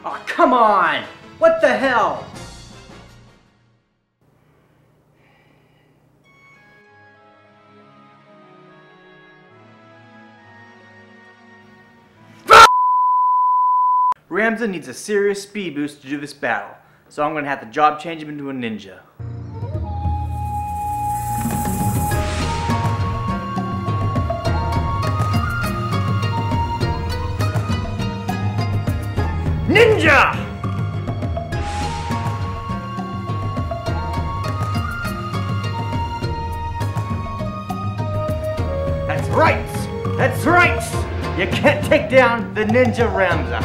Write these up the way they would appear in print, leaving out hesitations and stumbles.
Oh, come on! What the hell? Ramza needs a serious speed boost to do this battle, so I'm gonna have to job change him into a ninja. Ninja! That's right! That's right! You can't take down the Ninja Ramza.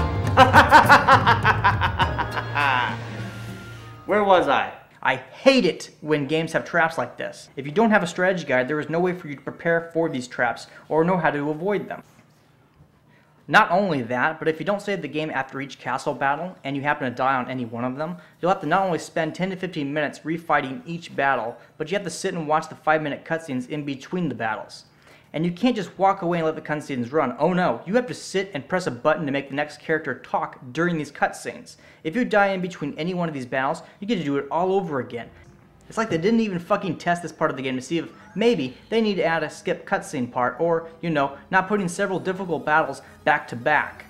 Where was I? I hate it when games have traps like this. If you don't have a strategy guide, there is no way for you to prepare for these traps or know how to avoid them. Not only that, but if you don't save the game after each castle battle, and you happen to die on any one of them, you'll have to not only spend 10 to 15 minutes refighting each battle, but you have to sit and watch the 5-minute cutscenes in between the battles. And you can't just walk away and let the cutscenes run. Oh no, you have to sit and press a button to make the next character talk during these cutscenes. If you die in between any one of these battles, you get to do it all over again. It's like they didn't even fucking test this part of the game to see if maybe they need to add a skip cutscene part, or, you know, not putting several difficult battles back to back.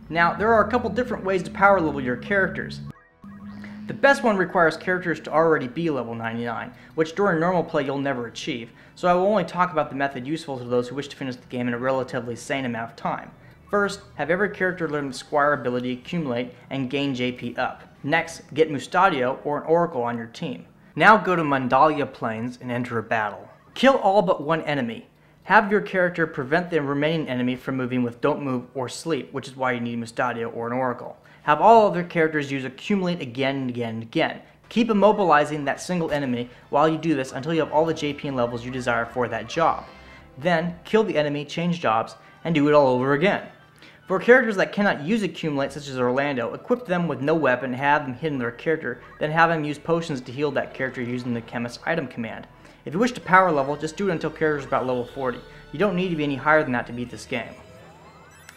Now, there are a couple different ways to power level your characters. The best one requires characters to already be level 99, which during normal play you'll never achieve, so I will only talk about the method useful to those who wish to finish the game in a relatively sane amount of time. First, have every character learn the Squire ability, accumulate, and gain JP up. Next, get Mustadio or an Oracle on your team. Now go to Mandalia Plains and enter a battle. Kill all but one enemy. Have your character prevent the remaining enemy from moving with Don't Move or Sleep, which is why you need Mustadio or an Oracle. Have all other characters use Accumulate again and again and again. Keep immobilizing that single enemy while you do this until you have all the JP and levels you desire for that job. Then, kill the enemy, change jobs, and do it all over again. For characters that cannot use Accumulate, such as Orlando, equip them with no weapon, have them hidden their character, then have them use potions to heal that character using the Chemist item command. If you wish to power level, just do it until character is about level 40. You don't need to be any higher than that to beat this game.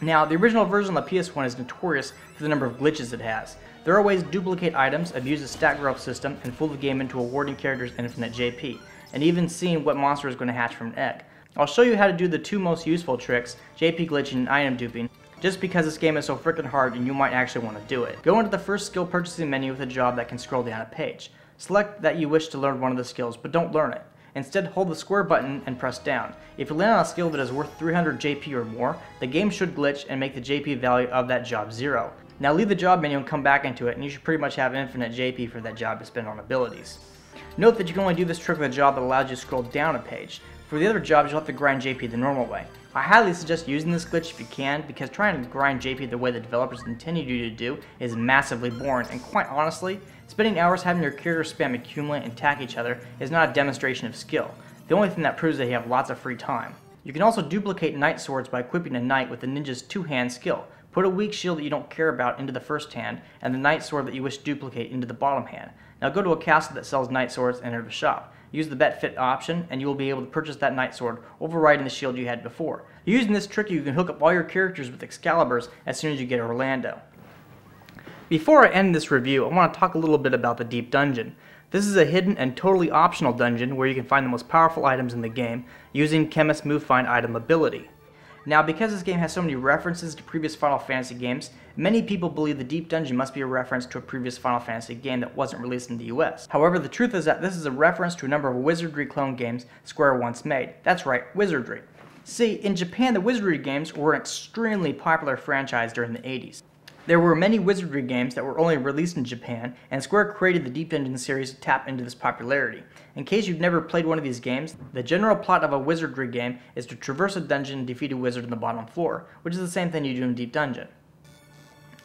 Now, the original version of the PS1 is notorious for the number of glitches it has. There are ways to duplicate items, abuse the stack growth system, and fool the game into awarding characters infinite JP, and even seeing what monster is going to hatch from an egg. I'll show you how to do the two most useful tricks, JP glitching and item duping, just because this game is so freaking hard and you might actually want to do it. Go into the first skill purchasing menu with a job that can scroll down a page. Select that you wish to learn one of the skills, but don't learn it. Instead, hold the square button and press down. If you land on a skill that is worth 300 JP or more, the game should glitch and make the JP value of that job 0. Now leave the job menu and come back into it, and you should pretty much have infinite JP for that job to spend on abilities. Note that you can only do this trick with a job that allows you to scroll down a page. For the other jobs, you'll have to grind JP the normal way. I highly suggest using this glitch if you can, because trying to grind JP the way the developers intended you to do is massively boring, and quite honestly, spending hours having your characters spam accumulate and attack each other is not a demonstration of skill. The only thing that proves that you have lots of free time. You can also duplicate knight swords by equipping a knight with the ninja's two-hand skill. Put a weak shield that you don't care about into the first hand, and the knight sword that you wish to duplicate into the bottom hand. Now go to a castle that sells knight swords and enter the shop. Use the bet fit option, and you will be able to purchase that knight sword, overriding the shield you had before. Using this trick, you can hook up all your characters with Excaliburs as soon as you get Orlando. Before I end this review, I want to talk a little bit about the Deep Dungeon. This is a hidden and totally optional dungeon where you can find the most powerful items in the game using Chemist Move Find item ability. Now, because this game has so many references to previous Final Fantasy games, many people believe the Deep Dungeon must be a reference to a previous Final Fantasy game that wasn't released in the US. However, the truth is that this is a reference to a number of Wizardry clone games Square once made. That's right, Wizardry. See, in Japan, the Wizardry games were an extremely popular franchise during the 80s. There were many wizardry games that were only released in Japan, and Square created the Deep Dungeon series to tap into this popularity. In case you've never played one of these games, the general plot of a wizardry game is to traverse a dungeon and defeat a wizard on the bottom floor, which is the same thing you do in Deep Dungeon.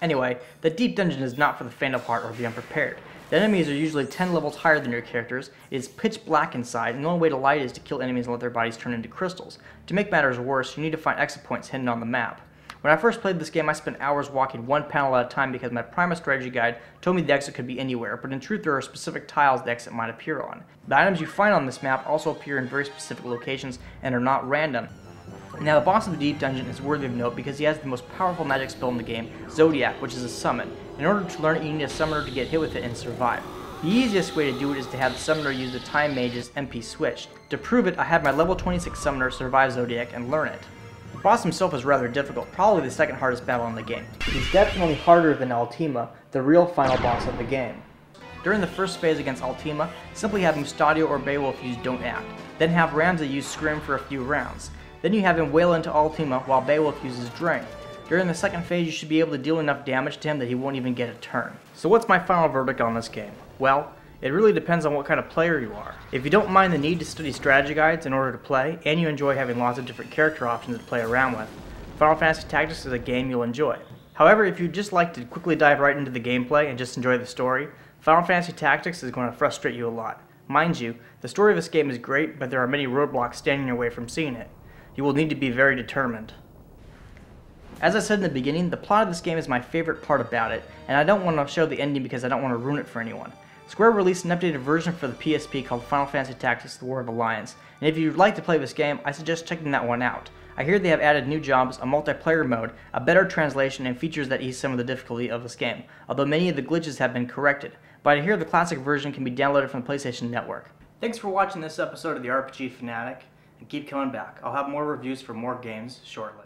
Anyway, the Deep Dungeon is not for the faint of heart or the unprepared. The enemies are usually 10 levels higher than your characters, it is pitch black inside, and the only way to light is to kill enemies and let their bodies turn into crystals. To make matters worse, you need to find exit points hidden on the map. When I first played this game, I spent hours walking one panel at a time because my Prima strategy guide told me the exit could be anywhere, but in truth there are specific tiles the exit might appear on. The items you find on this map also appear in very specific locations and are not random. Now, the boss of the Deep Dungeon is worthy of note because he has the most powerful magic spell in the game, Zodiac, which is a summon. In order to learn it, you need a summoner to get hit with it and survive. The easiest way to do it is to have the summoner use the Time Mage's MP switch. To prove it, I had my level 26 summoner survive Zodiac and learn it. The boss himself is rather difficult, probably the second hardest battle in the game. He's definitely harder than Ultima, the real final boss of the game. During the first phase against Ultima, simply have Mustadio or Beowulf use Don't Act, then have Ramza use Scrim for a few rounds. Then you have him wail into Ultima while Beowulf uses Drain. During the second phase, you should be able to deal enough damage to him that he won't even get a turn. So what's my final verdict on this game? Well, it really depends on what kind of player you are. If you don't mind the need to study strategy guides in order to play, and you enjoy having lots of different character options to play around with, Final Fantasy Tactics is a game you'll enjoy. However, if you'd just like to quickly dive right into the gameplay and just enjoy the story, Final Fantasy Tactics is going to frustrate you a lot. Mind you, the story of this game is great, but there are many roadblocks standing in your way from seeing it. You will need to be very determined. As I said in the beginning, the plot of this game is my favorite part about it, and I don't want to show the ending because I don't want to ruin it for anyone. Square released an updated version for the PSP called Final Fantasy Tactics: The War of Alliance, and if you'd like to play this game, I suggest checking that one out. I hear they have added new jobs, a multiplayer mode, a better translation, and features that ease some of the difficulty of this game, although many of the glitches have been corrected. But I hear the classic version can be downloaded from the PlayStation Network. Thanks for watching this episode of the RPG Fanatic, and keep coming back. I'll have more reviews for more games shortly.